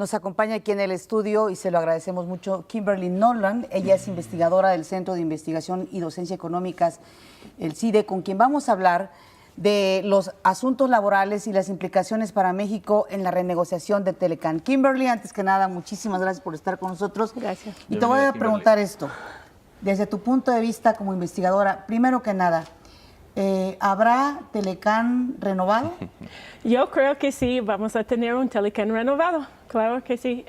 Nos acompaña aquí en el estudio y se lo agradecemos mucho Kimberly Nolan. Ella es investigadora del Centro de Investigación y Docencia Económicas, el CIDE, con quien vamos a hablar de los asuntos laborales y las implicaciones para México en la renegociación de Telecán. Kimberly, antes que nada, muchísimas gracias por estar con nosotros. Gracias. Y te voy a preguntar esto, desde tu punto de vista como investigadora, primero que nada, ¿habrá Telecán renovado? Yo creo que sí, vamos a tener un Telecán renovado, claro que sí.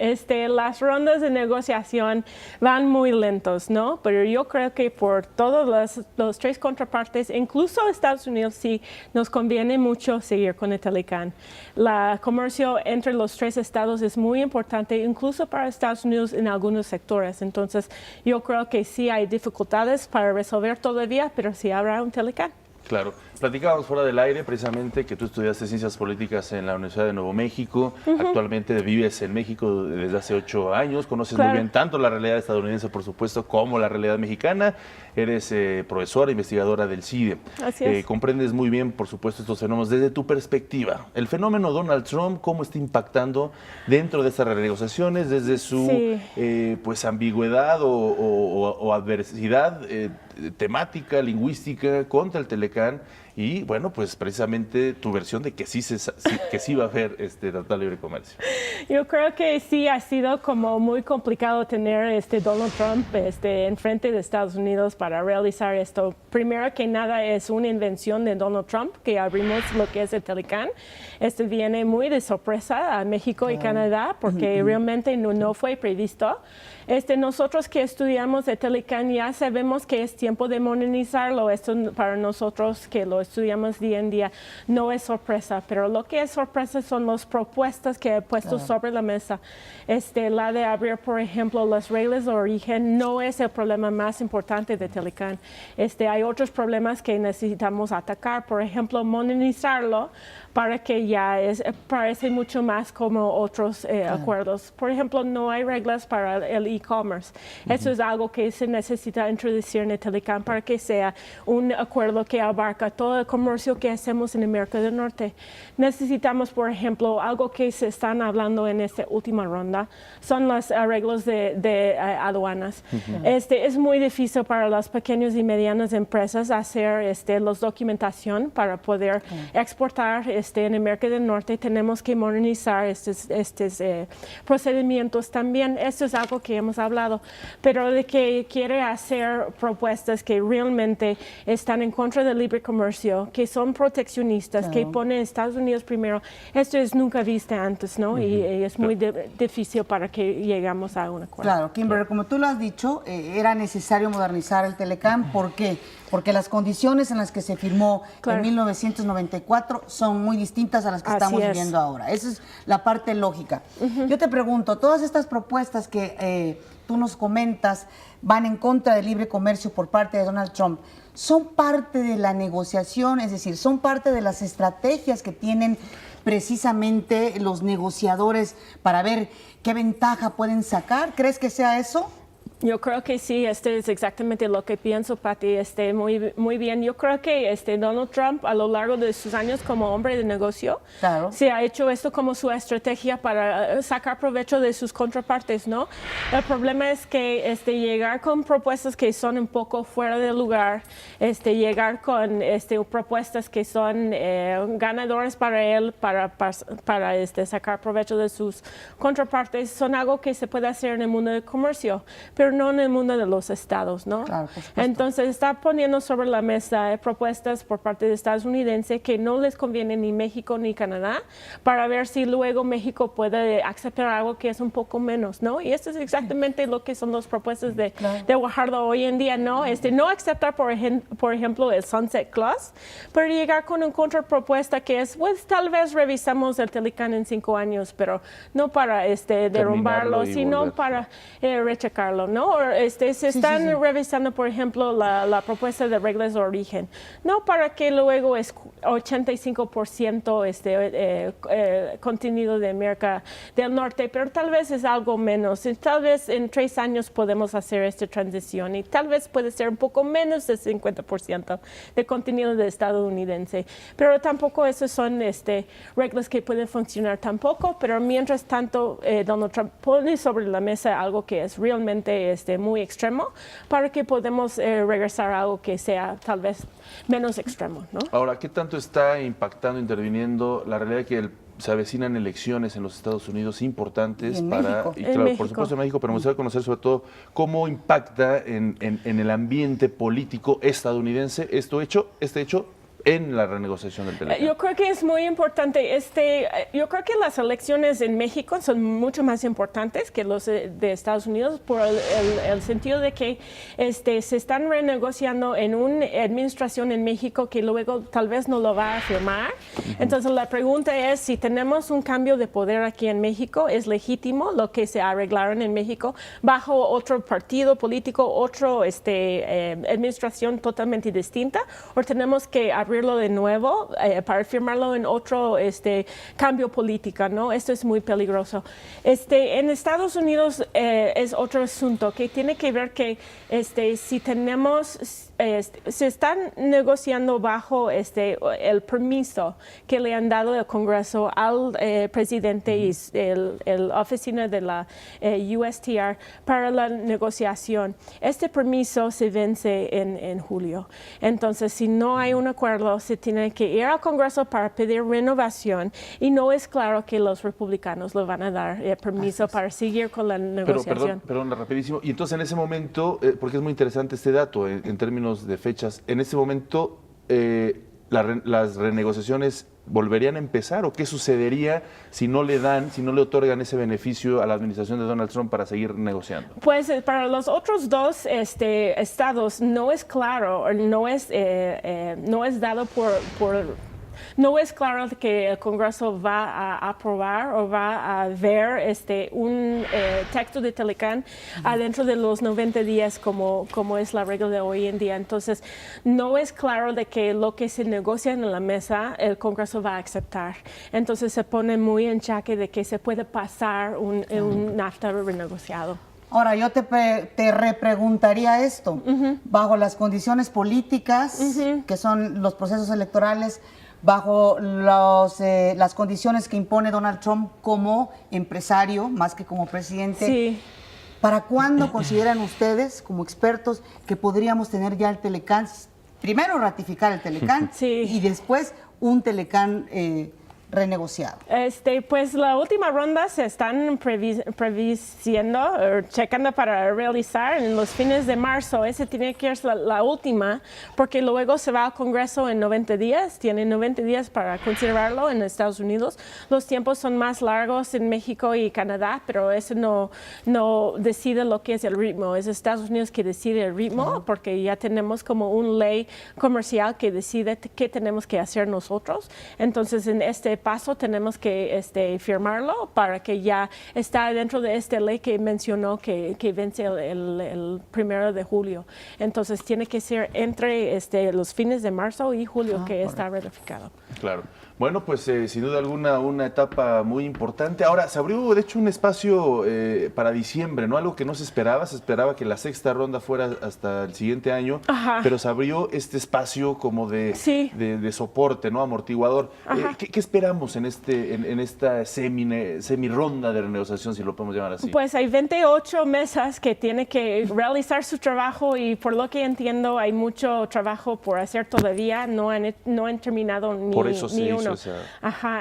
Las rondas de negociación van muy lentos, ¿no? Pero yo creo que por todos los tres contrapartes, incluso Estados Unidos, sí nos conviene mucho seguir con el Telecán. El comercio entre los tres estados es muy importante, incluso para Estados Unidos en algunos sectores. Entonces, yo creo que sí hay dificultades para resolver todavía, pero sí habrá un Telecán. Claro. Platicábamos fuera del aire precisamente que tú estudiaste Ciencias Políticas en la Universidad de Nuevo México. Actualmente vives en México desde hace 8 años. Conoces muy bien tanto la realidad estadounidense, por supuesto, como la realidad mexicana. Eres profesora, investigadora del CIDE. Así es. Comprendes muy bien, por supuesto, estos fenómenos desde tu perspectiva. El fenómeno Donald Trump, ¿cómo está impactando dentro de estas renegociaciones desde su pues ambigüedad o adversidad temática, lingüística contra el Telecán? Y bueno, pues precisamente tu versión de que sí va a haber Tratado de Libre Comercio. Yo creo que sí ha sido como muy complicado tener Donald Trump enfrente de Estados Unidos para realizar esto. Primero que nada es una invención de Donald Trump, que abrimos lo que es el Telecán. Viene muy de sorpresa a México y Canadá, porque realmente no fue previsto. Nosotros que estudiamos el Telecán ya sabemos que es tiempo de modernizarlo. Esto para nosotros que lo estudiamos día en día no es sorpresa, pero lo que es sorpresa son las propuestas que he puesto sobre la mesa. La de abrir, por ejemplo, las reglas de origen no es el problema más importante de Telecán. Hay otros problemas que necesitamos atacar, por ejemplo, modernizarlo para que parece mucho más como otros acuerdos. Por ejemplo, no hay reglas para el e-commerce. Eso es algo que se necesita introducir en el Telecán para que sea un acuerdo que abarca todo el comercio que hacemos en América del Norte. Necesitamos, por ejemplo, algo que se están hablando en esta última ronda, son los arreglos de aduanas. Es muy difícil para las pequeñas y medianas empresas hacer la documentación para poder exportar en América del Norte. Tenemos que modernizar estos procedimientos también. Esto es algo que hemos hablado, pero de que quiere hacer propuestas que realmente están en contra del libre comercio, que son proteccionistas, que ponen a Estados Unidos primero. Esto es nunca visto antes, ¿no? Y es muy difícil para que lleguemos a un acuerdo. Claro, Kimberly, como tú lo has dicho, era necesario modernizar el Telecán. ¿Por qué? Porque las condiciones en las que se firmó en 1994 son muy distintas a las que estamos viviendo ahora. Esa es la parte lógica. Yo te pregunto, todas estas propuestas que tú nos comentas van en contra del libre comercio por parte de Donald Trump, ¿son parte de la negociación? Es decir, ¿son parte de las estrategias que tienen precisamente los negociadores para ver qué ventaja pueden sacar? ¿Crees que sea eso? Yo creo que sí, es exactamente lo que pienso, Pati, muy bien. Yo creo que Donald Trump, a lo largo de sus años como hombre de negocio, se ha hecho esto como su estrategia para sacar provecho de sus contrapartes, ¿no? El problema es que llegar con propuestas que son un poco fuera de lugar, llegar con propuestas que son ganadoras para él, para sacar provecho de sus contrapartes, son algo que se puede hacer en el mundo del comercio, pero no en el mundo de los estados, ¿no? Claro, por supuesto. Entonces está poniendo sobre la mesa propuestas por parte de estadounidenses que no les conviene ni México ni Canadá, para ver si luego México puede aceptar algo que es un poco menos, ¿no? Y esto es exactamente lo que son las propuestas de Guajardo hoy en día, ¿no? No aceptar, por ejemplo, el Sunset Clause, pero llegar con una contrapropuesta que es, pues tal vez revisamos el Telecán en 5 años, pero no para derrumbarlo, sino para rechecarlo, ¿no? ¿no? O, se están revisando, por ejemplo, la propuesta de reglas de origen, no para que luego es 85% contenido de América del Norte, pero tal vez es algo menos. Y tal vez en 3 años podemos hacer esta transición y tal vez puede ser un poco menos de 50% de contenido de estadounidense. Pero tampoco esas son reglas que pueden funcionar tampoco, pero mientras tanto Donald Trump pone sobre la mesa algo que es realmente muy extremo para que podamos regresar a algo que sea tal vez menos extremo, ¿no? Ahora, ¿qué tanto está impactando, interviniendo la realidad de que se avecinan elecciones en los Estados Unidos importantes y claro, por supuesto en México, pero me gustaría conocer sobre todo cómo impacta en el ambiente político estadounidense este hecho en la renegociación del TELECAN? Yo creo que es muy importante. Yo creo que las elecciones en México son mucho más importantes que los de Estados Unidos por el sentido de que se están renegociando en una administración en México que luego tal vez no lo va a firmar. Entonces la pregunta es si tenemos un cambio de poder aquí en México, ¿es legítimo lo que se arreglaron en México bajo otro partido político, otra administración totalmente distinta? ¿O tenemos que abrirlo de nuevo para firmarlo en otro cambio político, ¿no? Esto es muy peligroso. En Estados Unidos es otro asunto que tiene que ver que si tenemos se están negociando bajo el permiso que le han dado el Congreso al presidente y la oficina de la USTR para la negociación. Este permiso se vence en julio. Entonces, si no hay un acuerdo, se tiene que ir al Congreso para pedir renovación y no es claro que los republicanos le van a dar permiso para seguir con la negociación. Perdón, rapidísimo. Y entonces en ese momento, porque es muy interesante este dato en términos de fechas, en ese momento las renegociaciones volverían a empezar o qué sucedería si no le otorgan ese beneficio a la administración de Donald Trump para seguir negociando? Pues para los otros dos estados no es claro, no es dado no es claro que el Congreso va a aprobar o va a ver un texto de TELECAN adentro de los 90 días como es la regla de hoy en día. Entonces, no es claro de que lo que se negocia en la mesa el Congreso va a aceptar. Entonces, se pone muy en jaque de que se puede pasar un NAFTA renegociado. Ahora, yo te repreguntaría esto. Bajo las condiciones políticas, que son los procesos electorales, bajo las condiciones que impone Donald Trump como empresario, más que como presidente, sí. ¿Para cuándo consideran ustedes, como expertos, que podríamos tener ya el TELECAN? Primero ratificar el TELECAN sí. y después un TELECAN renegociado. Pues la última ronda se están checando para realizar en los fines de marzo. Ese tiene que ser la última, porque luego se va al Congreso en 90 días. Tiene 90 días para considerarlo en Estados Unidos. Los tiempos son más largos en México y Canadá, pero eso no decide lo que es el ritmo. Es Estados Unidos que decide el ritmo, porque ya tenemos como una ley comercial que decide qué tenemos que hacer nosotros. Entonces, en este paso tenemos que firmarlo para que ya está dentro de esta ley que mencionó que vence el 1 de julio. Entonces tiene que ser entre los fines de marzo y julio que está ratificado. Claro. Bueno, pues sin duda alguna una etapa muy importante. Ahora, se abrió de hecho un espacio para diciembre, ¿no? Algo que no se esperaba que la sexta ronda fuera hasta el siguiente año, pero se abrió este espacio como de soporte, ¿no? Amortiguador. ¿Qué esperamos en esta semi-ronda de renegociación, si lo podemos llamar así? Pues hay 28 mesas que tienen que realizar su trabajo y por lo que entiendo hay mucho trabajo por hacer todavía, no han terminado ni uno.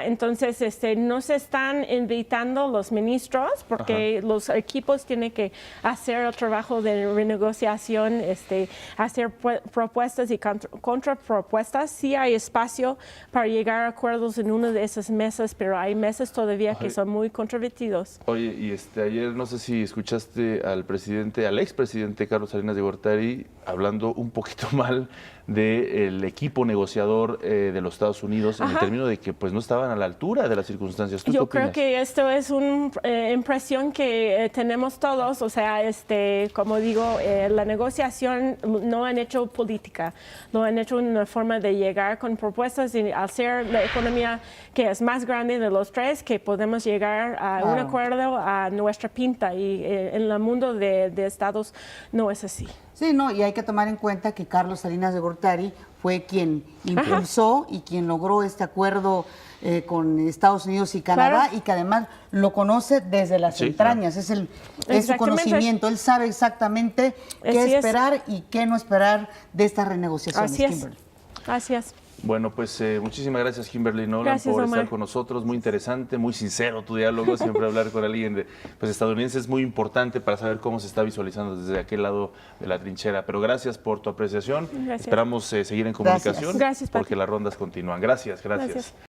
Entonces no se están invitando los ministros porque los equipos tienen que hacer el trabajo de renegociación, hacer propuestas y contrapropuestas. Sí hay espacio para llegar a acuerdos en una de esas mesas, pero hay mesas todavía que son muy controvertidos. Oye, y ayer no sé si escuchaste al expresidente Carlos Salinas de Gortari hablando un poquito mal del equipo negociador de los Estados Unidos en términos testimonio de que pues no estaban a la altura de las circunstancias. ¿Tú Yo qué opinas? creo que esto es una impresión que tenemos todos, o sea, como digo, la negociación no han hecho política, lo han hecho una forma de llegar con propuestas y hacer la economía que es más grande de los tres, que podemos llegar a un acuerdo a nuestra pinta, y en el mundo de Estados no es así. Sí, no, y hay que tomar en cuenta que Carlos Salinas de Gortari fue quien impulsó y quien logró este acuerdo con Estados Unidos y Canadá, y que además lo conoce desde las entrañas, es su conocimiento, él sabe exactamente qué esperar y qué no esperar de estas renegociaciones. Así es. Kimberly. Así es. Bueno, pues muchísimas gracias, Kimberly Nolan, Gracias, por Omar. estar con nosotros. Muy interesante, muy sincero tu diálogo. Siempre hablar con alguien estadounidense es muy importante para saber cómo se está visualizando desde aquel lado de la trinchera. Pero gracias por tu apreciación. Gracias. Esperamos seguir en comunicación Gracias. Gracias, Pati. porque las rondas continúan. Gracias. Gracias.